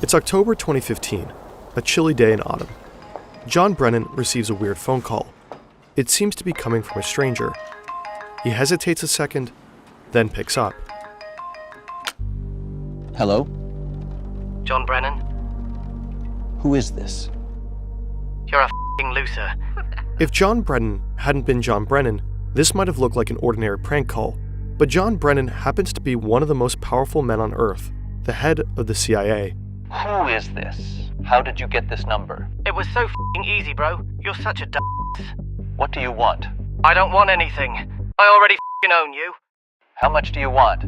It's October 2015, a chilly day in autumn. John Brennan receives a weird phone call. It seems to be coming from a stranger. He hesitates a second, then picks up. Hello? John Brennan? Who is this? You're a f***ing loser. If John Brennan hadn't been John Brennan, this might have looked like an ordinary prank call. But John Brennan happens to be one of the most powerful men on Earth, the head of the CIA. Who is this? How did you get this number? It was so f***ing easy, bro. You're such a What do you want? I don't want anything. I already f***ing own you. How much do you want?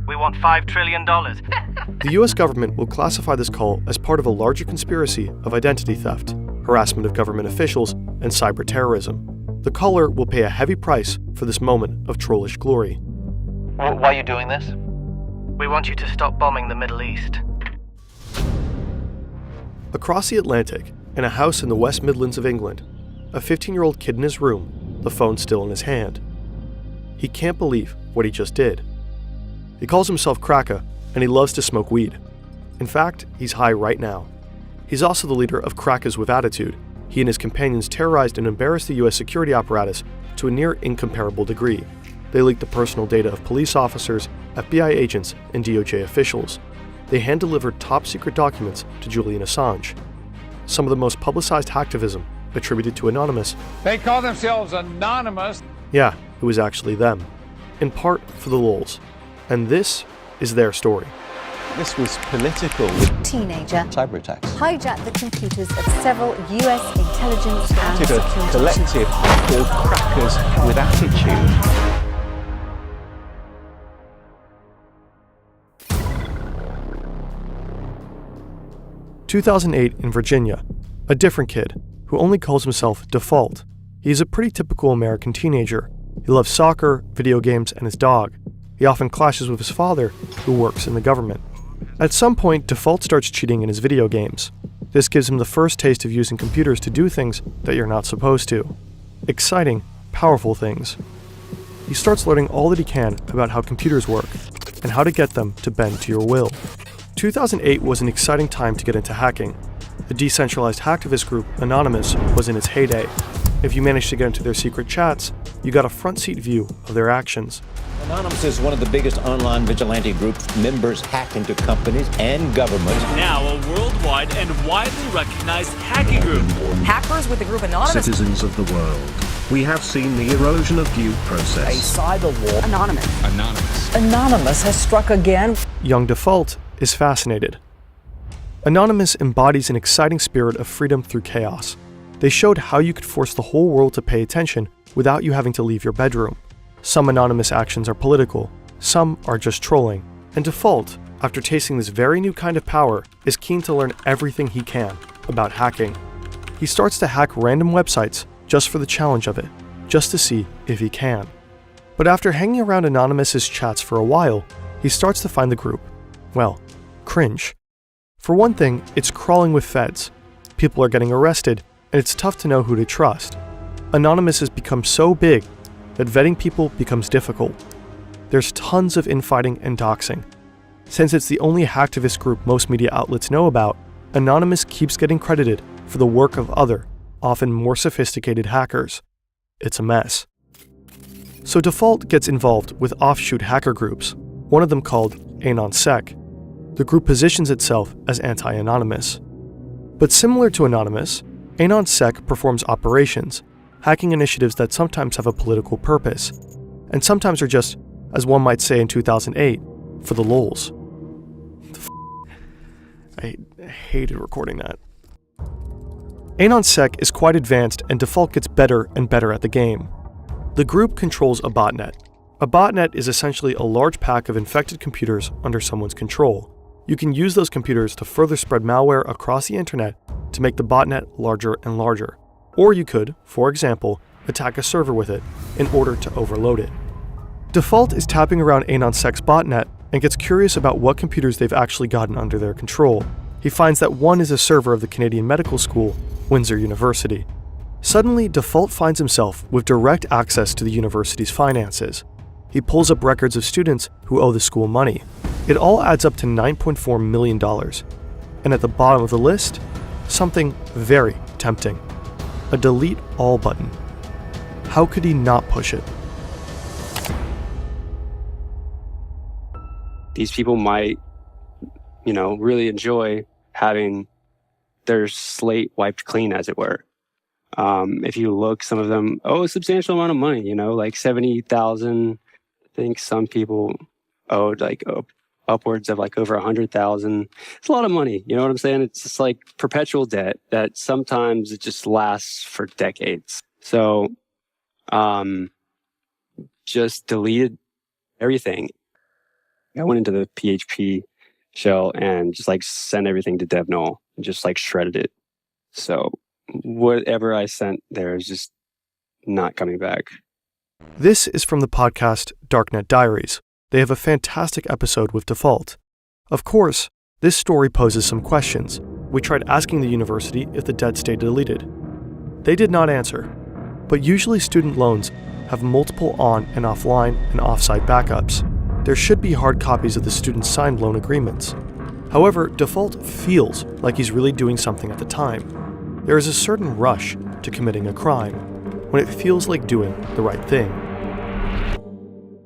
We want $5 trillion. The US government will classify this call as part of a larger conspiracy of identity theft, harassment of government officials, and cyber terrorism. The caller will pay a heavy price for this moment of trollish glory. Why are you doing this? We want you to stop bombing the Middle East. Across the Atlantic, in a house in the West Midlands of England, a 15-year-old kid in his room, the phone still in his hand. He can't believe what he just did. He calls himself Kraka, and he loves to smoke weed. In fact, he's high right now. He's also the leader of Krakas with Attitude. He and his companions terrorized and embarrassed the US security apparatus to a near incomparable degree. They leaked the personal data of police officers, FBI agents, and DOJ officials. They hand-delivered top-secret documents to Julian Assange. Some of the most publicized hacktivism attributed to Anonymous. They call themselves Anonymous. Yeah, it was actually them. In part for the lulz. And this is their story. This was political. Teenager Cyber attacks. hijacked the computers of several US intelligence and Did a security collective called Crackers with Attitude. 2008 in Virginia, a different kid who only calls himself Default. He's a pretty typical American teenager. He loves soccer, video games, and his dog. He often clashes with his father, who works in the government. At some point, Default starts cheating in his video games. This gives him the first taste of using computers to do things that you're not supposed to. Exciting, powerful things. He starts learning all that he can about how computers work, and how to get them to bend to your will. 2008 was an exciting time to get into hacking. The decentralized hacktivist group Anonymous was in its heyday. If you managed to get into their secret chats, you got a front-seat view of their actions. Anonymous is one of the biggest online vigilante groups. Members hack into companies and governments. Now a worldwide and widely recognized hacking group. Hackers with the group Anonymous. Citizens of the world, we have seen the erosion of due process. A cyber war. Anonymous. Anonymous has struck again. Young Default is fascinated. Anonymous embodies an exciting spirit of freedom through chaos. They showed how you could force the whole world to pay attention without you having to leave your bedroom. Some Anonymous actions are political, some are just trolling, and Default, after tasting this very new kind of power, is keen to learn everything he can about hacking. He starts to hack random websites just for the challenge of it, just to see if he can. But after hanging around Anonymous's chats for a while, he starts to find the group, well, cringe. For one thing, it's crawling with feds. People are getting arrested, and it's tough to know who to trust. Anonymous has become so big that vetting people becomes difficult. There's tons of infighting and doxing. Since it's the only hacktivist group most media outlets know about, Anonymous keeps getting credited for the work of other, often more sophisticated hackers. It's a mess. So Default gets involved with offshoot hacker groups, one of them called AnonSec. The group positions itself as anti-Anonymous. But similar to Anonymous, AnonSec performs operations, hacking initiatives that sometimes have a political purpose, and sometimes are just, as one might say in 2008, for the lulz. I hated recording that. AnonSec is quite advanced, and Default gets better and better at the game. The group controls a botnet. A botnet is essentially a large pack of infected computers under someone's control. You can use those computers to further spread malware across the internet to make the botnet larger and larger. Or you could, for example, attack a server with it in order to overload it. Default is tapping around AnonSec's botnet and gets curious about what computers they've actually gotten under their control. He finds that one is a server of the Canadian Medical School, Windsor University. Suddenly, Default finds himself with direct access to the university's finances. He pulls up records of students who owe the school money. It all adds up to $9.4 million. And at the bottom of the list, something very tempting. A delete all button. How could he not push it? These people might, really enjoy having their slate wiped clean, as it were. If you look, some of them owe a substantial amount of money, like $70,000. I think some people owed upwards of over $100,000. It's a lot of money. You know what I'm saying? It's just like perpetual debt that sometimes it just lasts for decades. So, just deleted everything. I went into the PHP shell and just sent everything to DevNull and just shredded it. So whatever I sent there is just not coming back. This is from the podcast Darknet Diaries. They have a fantastic episode with Default. Of course, this story poses some questions. We tried asking the university if the debt stayed deleted. They did not answer, but usually student loans have multiple on and offline and offsite backups. There should be hard copies of the student's signed loan agreements. However, Default feels like he's really doing something at the time. There is a certain rush to committing a crime when it feels like doing the right thing.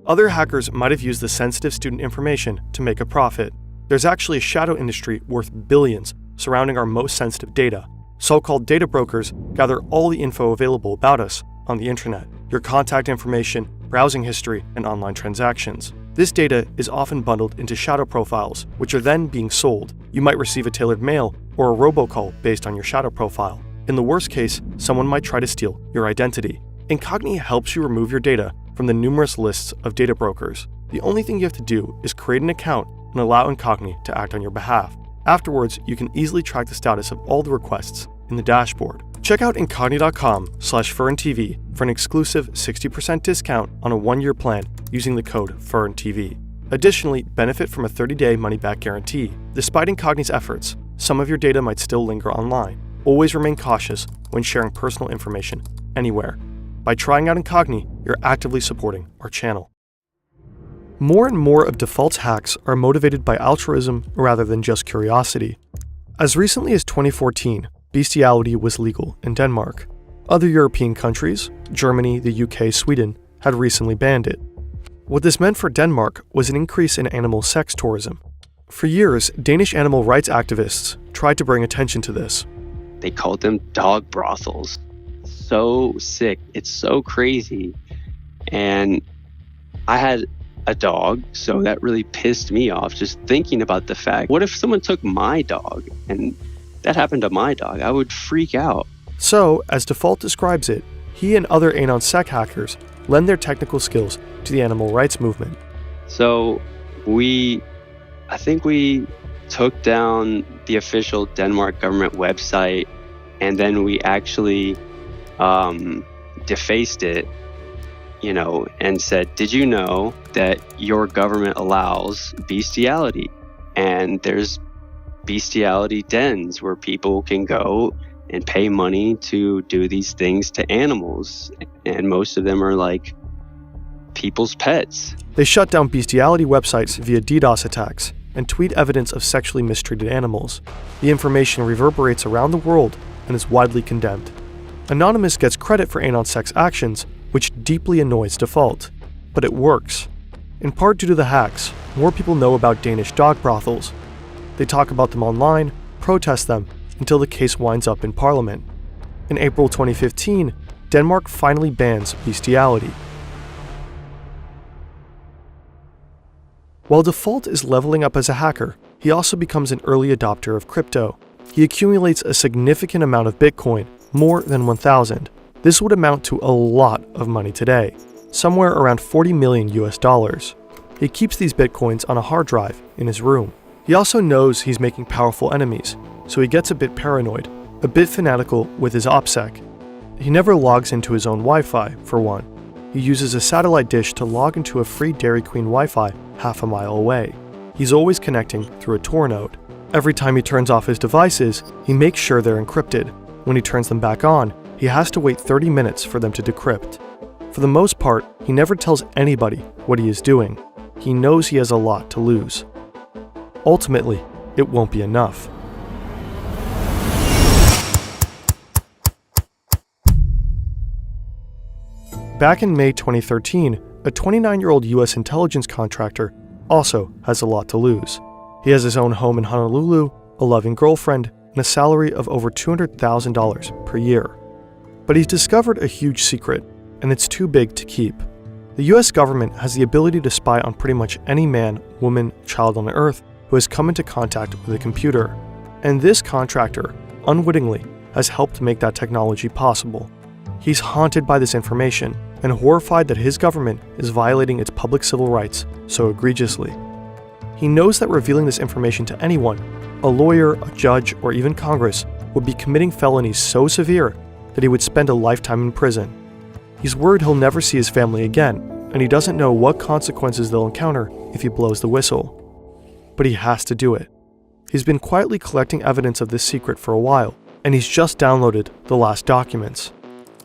Other hackers might have used the sensitive student information to make a profit. There's actually a shadow industry worth billions surrounding our most sensitive data. So-called data brokers gather all the info available about us on the internet, your contact information, browsing history, and online transactions. This data is often bundled into shadow profiles, which are then being sold. You might receive a tailored mail or a robocall based on your shadow profile. In the worst case, someone might try to steal your identity. Incogni helps you remove your data from the numerous lists of data brokers. The only thing you have to do is create an account and allow Incogni to act on your behalf. Afterwards, you can easily track the status of all the requests in the dashboard. Check out incogni.com/FernTV for an exclusive 60% discount on a 1-year plan using the code FernTV. Additionally, benefit from a 30-day money-back guarantee. Despite Incogni's efforts, some of your data might still linger online. Always remain cautious when sharing personal information anywhere. By trying out Incogni, you're actively supporting our channel. More and more of Default's hacks are motivated by altruism rather than just curiosity. As recently as 2014, bestiality was legal in Denmark. Other European countries, Germany, the UK, Sweden, had recently banned it. What this meant for Denmark was an increase in animal sex tourism. For years, Danish animal rights activists tried to bring attention to this. They called them dog brothels. So sick. It's so crazy. And I had a dog, so that really pissed me off just thinking about the fact, what if someone took my dog and that happened to my dog? I would freak out. So, as Default describes it, he and other AnonSec hackers lend their technical skills to the animal rights movement. So I think we took down the official Denmark government website, and then we actually defaced it, and said, did you know that your government allows bestiality? And there's bestiality dens where people can go and pay money to do these things to animals. And most of them are people's pets. They shut down bestiality websites via DDoS attacks and tweet evidence of sexually mistreated animals. The information reverberates around the world and is widely condemned. Anonymous gets credit for AnonSec's actions, which deeply annoys Default. But it works. In part due to the hacks, more people know about Danish dog brothels. They talk about them online, protest them, until the case winds up in Parliament. In April 2015, Denmark finally bans bestiality. While Default is leveling up as a hacker, he also becomes an early adopter of crypto. He accumulates a significant amount of Bitcoin, more than 1,000. This would amount to a lot of money today, somewhere around $40 million US. He keeps these Bitcoins on a hard drive in his room. He also knows he's making powerful enemies, so he gets a bit paranoid, a bit fanatical with his OPSEC. He never logs into his own Wi-Fi, for one. He uses a satellite dish to log into a free Dairy Queen Wi-Fi half a mile away. He's always connecting through a Tor node. Every time he turns off his devices, he makes sure they're encrypted. When he turns them back on, he has to wait 30 minutes for them to decrypt. For the most part, he never tells anybody what he is doing. He knows he has a lot to lose. Ultimately, it won't be enough. Back in May 2013, a 29-year-old US intelligence contractor also has a lot to lose. He has his own home in Honolulu, a loving girlfriend, and a salary of over $200,000 per year. But he's discovered a huge secret, and it's too big to keep. The US government has the ability to spy on pretty much any man, woman, child on Earth who has come into contact with a computer. And this contractor, unwittingly, has helped make that technology possible. He's haunted by this information and horrified that his government is violating its public civil rights so egregiously. He knows that revealing this information to anyone, a lawyer, a judge, or even Congress, would be committing felonies so severe that he would spend a lifetime in prison. He's worried he'll never see his family again, and he doesn't know what consequences they'll encounter if he blows the whistle. But he has to do it. He's been quietly collecting evidence of this secret for a while, and he's just downloaded the last documents.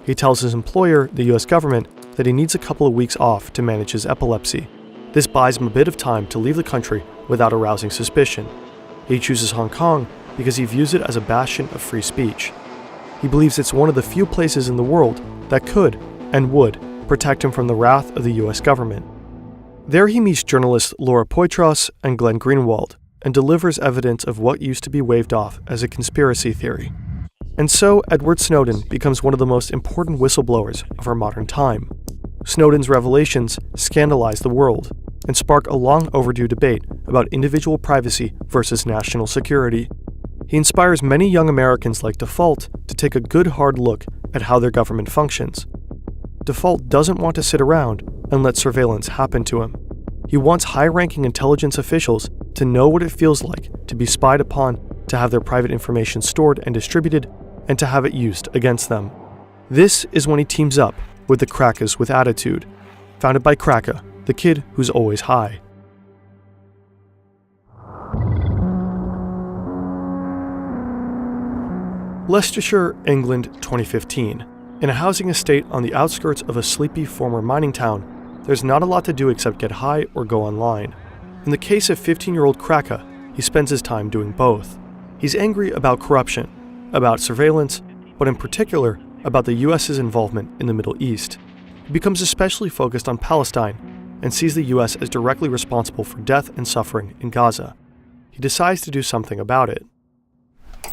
He tells his employer, the US government, that he needs a couple of weeks off to manage his epilepsy. This buys him a bit of time to leave the country without arousing suspicion. He chooses Hong Kong because he views it as a bastion of free speech. He believes it's one of the few places in the world that could and would protect him from the wrath of the US government. There he meets journalists Laura Poitras and Glenn Greenwald and delivers evidence of what used to be waved off as a conspiracy theory. And so Edward Snowden becomes one of the most important whistleblowers of our modern time. Snowden's revelations scandalize the world and spark a long overdue debate about individual privacy versus national security. He inspires many young Americans like Default to take a good hard look at how their government functions. Default doesn't want to sit around and let surveillance happen to him. He wants high-ranking intelligence officials to know what it feels like to be spied upon, to have their private information stored and distributed, and to have it used against them. This is when he teams up with the Crackers with Attitude, founded by Cracker, the kid who's always high. Leicestershire, England, 2015. In a housing estate on the outskirts of a sleepy former mining town, there's not a lot to do except get high or go online. In the case of 15-year-old Cracker, he spends his time doing both. He's angry about corruption, about surveillance, but in particular about the US's involvement in the Middle East. He becomes especially focused on Palestine and sees the US as directly responsible for death and suffering in Gaza. He decides to do something about it.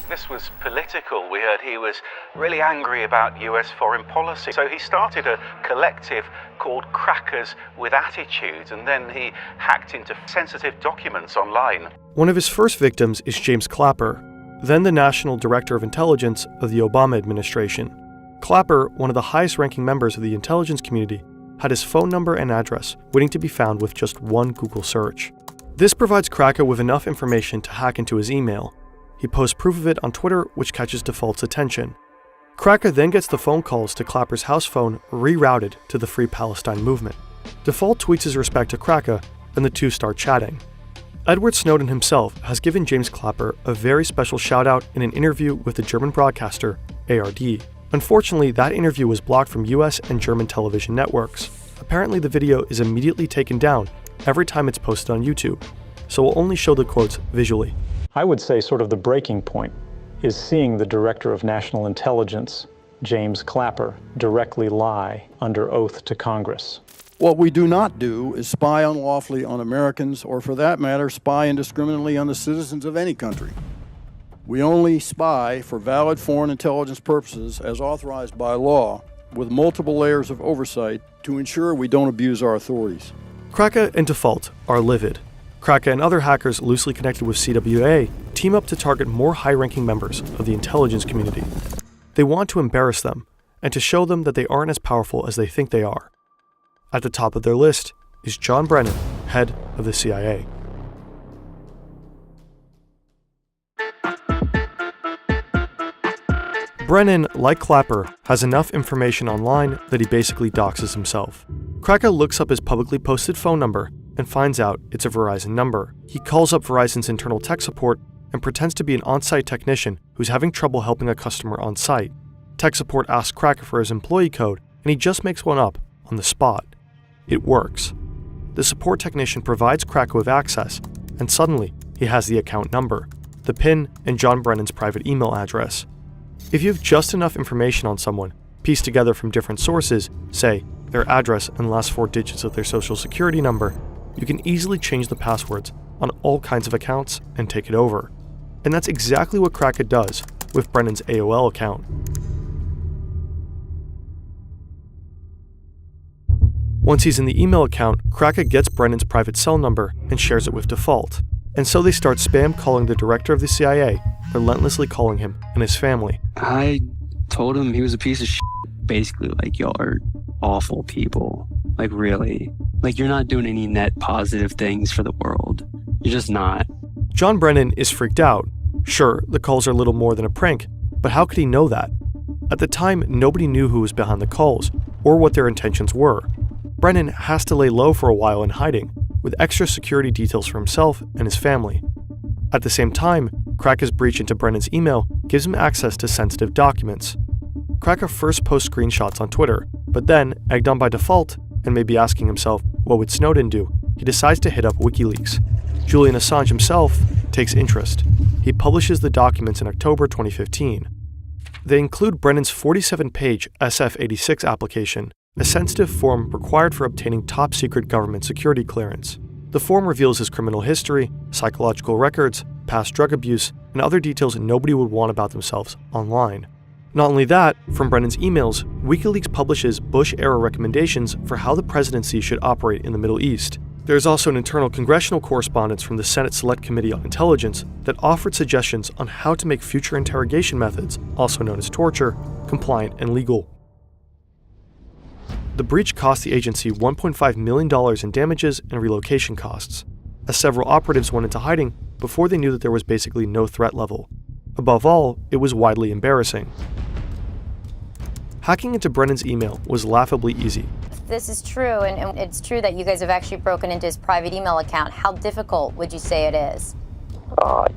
This was political. We heard he was really angry about US foreign policy. So he started a collective called Crackers with Attitude, and then he hacked into sensitive documents online. One of his first victims is James Clapper, then the National Director of Intelligence of the Obama administration. Clapper, one of the highest-ranking members of the intelligence community, had his phone number and address waiting to be found with just one Google search. This provides Cracker with enough information to hack into his email. He posts proof of it on Twitter, which catches Default's attention. Cracker then gets the phone calls to Clapper's house phone rerouted to the Free Palestine movement. Default tweets his respect to Cracker, and the two start chatting. Edward Snowden himself has given James Clapper a very special shout-out in an interview with the German broadcaster ARD. Unfortunately, that interview was blocked from US and German television networks. Apparently, the video is immediately taken down every time it's posted on YouTube, so we'll only show the quotes visually. I would say sort of the breaking point is seeing the Director of National Intelligence, James Clapper, directly lie under oath to Congress. What we do not do is spy unlawfully on Americans, or for that matter, spy indiscriminately on the citizens of any country. We only spy for valid foreign intelligence purposes as authorized by law, with multiple layers of oversight to ensure we don't abuse our authorities. Cracker and Default are livid. Cracker and other hackers loosely connected with CWA team up to target more high-ranking members of the intelligence community. They want to embarrass them and to show them that they aren't as powerful as they think they are. At the top of their list is John Brennan, head of the CIA. Brennan, like Clapper, has enough information online that he basically doxes himself. Cracker looks up his publicly posted phone number and finds out it's a Verizon number. He calls up Verizon's internal tech support and pretends to be an on-site technician who's having trouble helping a customer on site. Tech support asks Cracker for his employee code, and he just makes one up on the spot. It works. The support technician provides Cracker with access, and suddenly he has the account number, the PIN, and John Brennan's private email address. If you have just enough information on someone, pieced together from different sources, say their address, and last 4 digits of their social security number, you can easily change the passwords on all kinds of accounts and take it over. And that's exactly what Kraken does with Brennan's AOL account. Once he's in the email account, Kraken gets Brennan's private cell number and shares it with Default. And so they start spam calling the director of the CIA, relentlessly calling him and his family. I told him he was a piece of shit. Basically, like, y'all are awful people. Like, really. Like, you're not doing any net positive things for the world. You're just not. John Brennan is freaked out. Sure, the calls are little more than a prank, but how could he know that? At the time, nobody knew who was behind the calls, or what their intentions were. Brennan has to lay low for a while in hiding, with extra security details for himself and his family. At the same time, Kraken's breach into Brennan's email gives him access to sensitive documents. Kraken first posts screenshots on Twitter, but then, egged on by Default, and maybe asking himself, what would Snowden do, he decides to hit up WikiLeaks. Julian Assange himself takes interest. He publishes the documents in October 2015. They include Brennan's 47-page SF-86 application, a sensitive form required for obtaining top-secret government security clearance. The form reveals his criminal history, psychological records, past drug abuse, and other details nobody would want about themselves online. Not only that, from Brennan's emails, WikiLeaks publishes Bush-era recommendations for how the presidency should operate in the Middle East. There is also an internal congressional correspondence from the Senate Select Committee on Intelligence that offered suggestions on how to make future interrogation methods, also known as torture, compliant and legal. The breach cost the agency $1.5 million in damages and relocation costs, as several operatives went into hiding before they knew that there was basically no threat level. Above all, it was widely embarrassing. Hacking into Brennan's email was laughably easy. This is true, and it's true that you guys have actually broken into his private email account. How difficult would you say it is?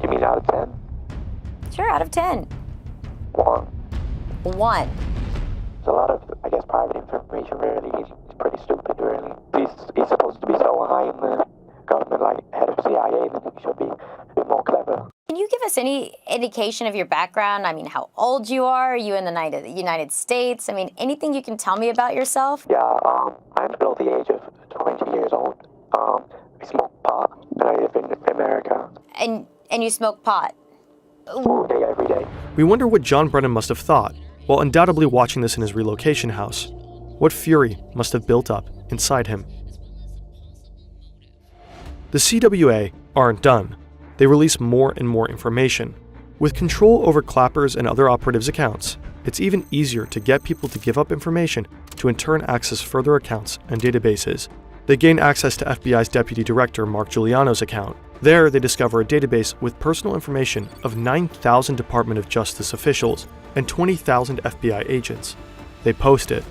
You mean out of 10? Sure, out of 10. 1. 1. It's a lot of, I guess, private information, really. He's pretty stupid, really. He's supposed to be so high in the government, like head of CIA, then he should be a bit more clever. Can you give us any indication of your background? I mean, how old you are? Are you in the United States? I mean, anything you can tell me about yourself? Yeah, I'm below the age of 20 years old. I smoke pot, and I live in America. And you smoke pot? All day, every day. We wonder what John Brennan must have thought, while undoubtedly watching this in his relocation house. What fury must have built up inside him. The CWA aren't done. They release more and more information. With control over Clapper's and other operatives' accounts, it's even easier to get people to give up information to in turn access further accounts and databases. They gain access to FBI's Deputy Director Mark Giuliano's account. There, they discover a database with personal information of 9,000 Department of Justice officials and 20,000 FBI agents. They post it.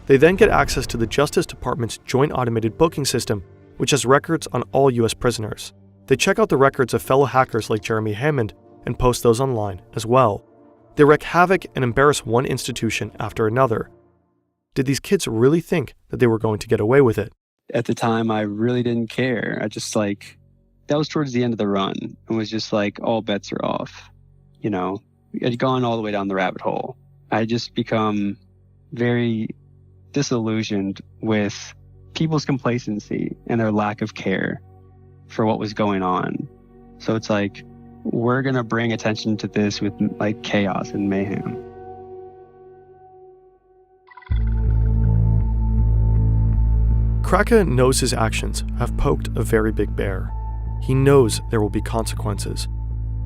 They then get access to the Justice Department's Joint Automated Booking System, which has records on all U.S. prisoners. They check out the records of fellow hackers like Jeremy Hammond and post those online as well. They wreak havoc and embarrass one institution after another. Did these kids really think that they were going to get away with it? At the time, I really didn't care. I just that was towards the end of the run. It was just like, all bets are off. You know, I'd gone all the way down the rabbit hole. I just become very disillusioned with people's complacency and their lack of care for what was going on. So it's like, we're going to bring attention to this with like chaos and mayhem. Kraken knows his actions have poked a very big bear. He knows there will be consequences.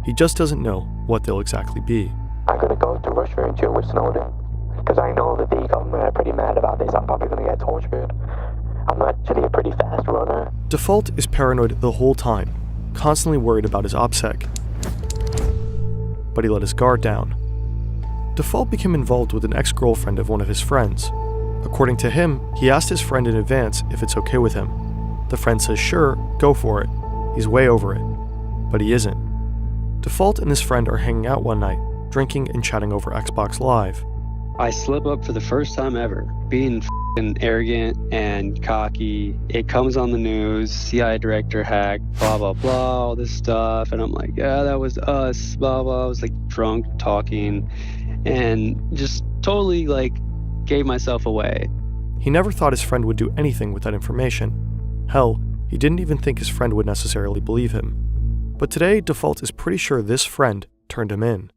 He just doesn't know what they'll exactly be. I'm going to go to Russia and chill with Snowden, because I know that the government are pretty mad about this. I'm probably going to get tortured. I'm actually a pretty fast runner. Default is paranoid the whole time, constantly worried about his OPSEC. But he let his guard down. Default became involved with an ex-girlfriend of one of his friends. According to him, he asked his friend in advance if it's okay with him. The friend says sure, go for it. He's way over it. But he isn't. Default and his friend are hanging out one night, drinking and chatting over Xbox Live. I slip up for the first time ever, being arrogant and cocky. It comes on the news, CIA director hacked, blah, blah, blah, all this stuff. And I'm like, yeah, that was us, blah, blah. I was like drunk talking and just totally like gave myself away. He never thought his friend would do anything with that information. Hell, he didn't even think his friend would necessarily believe him. But today, Default is pretty sure this friend turned him in.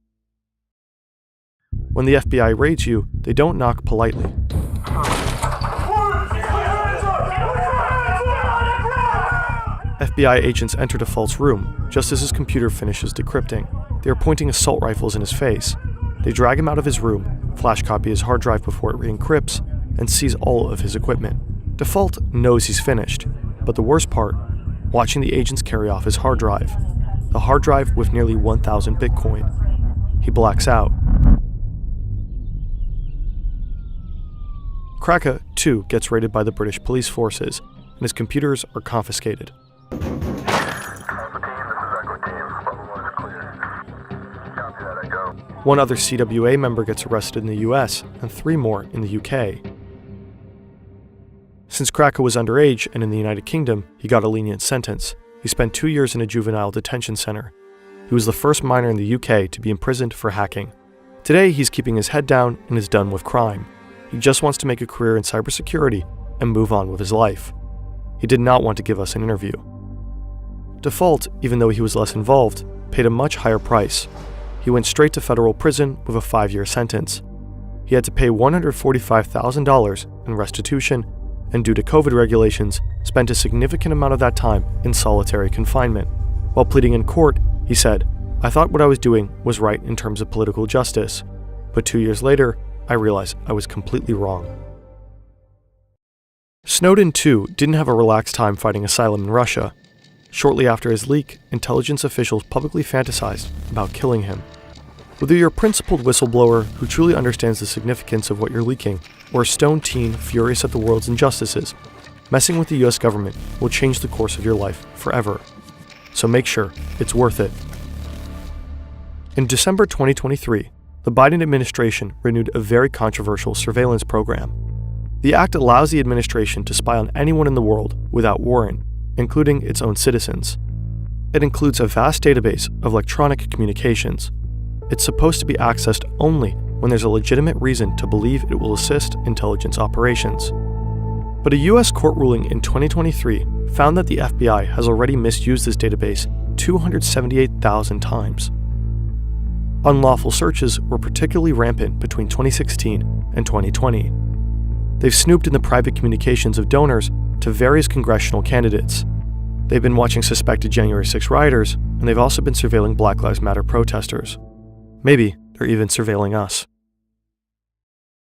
When the FBI raids you, they don't knock politely. FBI agents enter Default's room just as his computer finishes decrypting. They are pointing assault rifles in his face. They drag him out of his room, flash copy his hard drive before it re-encrypts, and seize all of his equipment. Default knows he's finished, but the worst part, watching the agents carry off his hard drive. The hard drive with nearly 1,000 Bitcoin. He blacks out. Kraka, too, gets raided by the British police forces, and his computers are confiscated. One other CWA member gets arrested in the US, and 3 more in the UK. Since Kraka was underage and in the United Kingdom, he got a lenient sentence. He spent 2 years in a juvenile detention center. He was the first minor in the UK to be imprisoned for hacking. Today, he's keeping his head down and is done with crime. He just wants to make a career in cybersecurity and move on with his life. He did not want to give us an interview. Default, even though he was less involved, paid a much higher price. He went straight to federal prison with a 5-year sentence. He had to pay $145,000 in restitution, and due to COVID regulations, spent a significant amount of that time in solitary confinement. While pleading in court, he said, "I thought what I was doing was right in terms of political justice, but 2 years later, I realized I was completely wrong." Snowden, too, didn't have a relaxed time fighting asylum in Russia. Shortly after his leak, intelligence officials publicly fantasized about killing him. Whether you're a principled whistleblower who truly understands the significance of what you're leaking, or a stoned teen furious at the world's injustices, messing with the US government will change the course of your life forever. So make sure it's worth it. In December 2023, the Biden administration renewed a very controversial surveillance program. The act allows the administration to spy on anyone in the world without warrant, including its own citizens. It includes a vast database of electronic communications. It's supposed to be accessed only when there's a legitimate reason to believe it will assist intelligence operations. But a US court ruling in 2023 found that the FBI has already misused this database 278,000 times. Unlawful searches were particularly rampant between 2016 and 2020. They've snooped in the private communications of donors to various congressional candidates. They've been watching suspected January 6 rioters, and they've also been surveilling Black Lives Matter protesters. Maybe they're even surveilling us.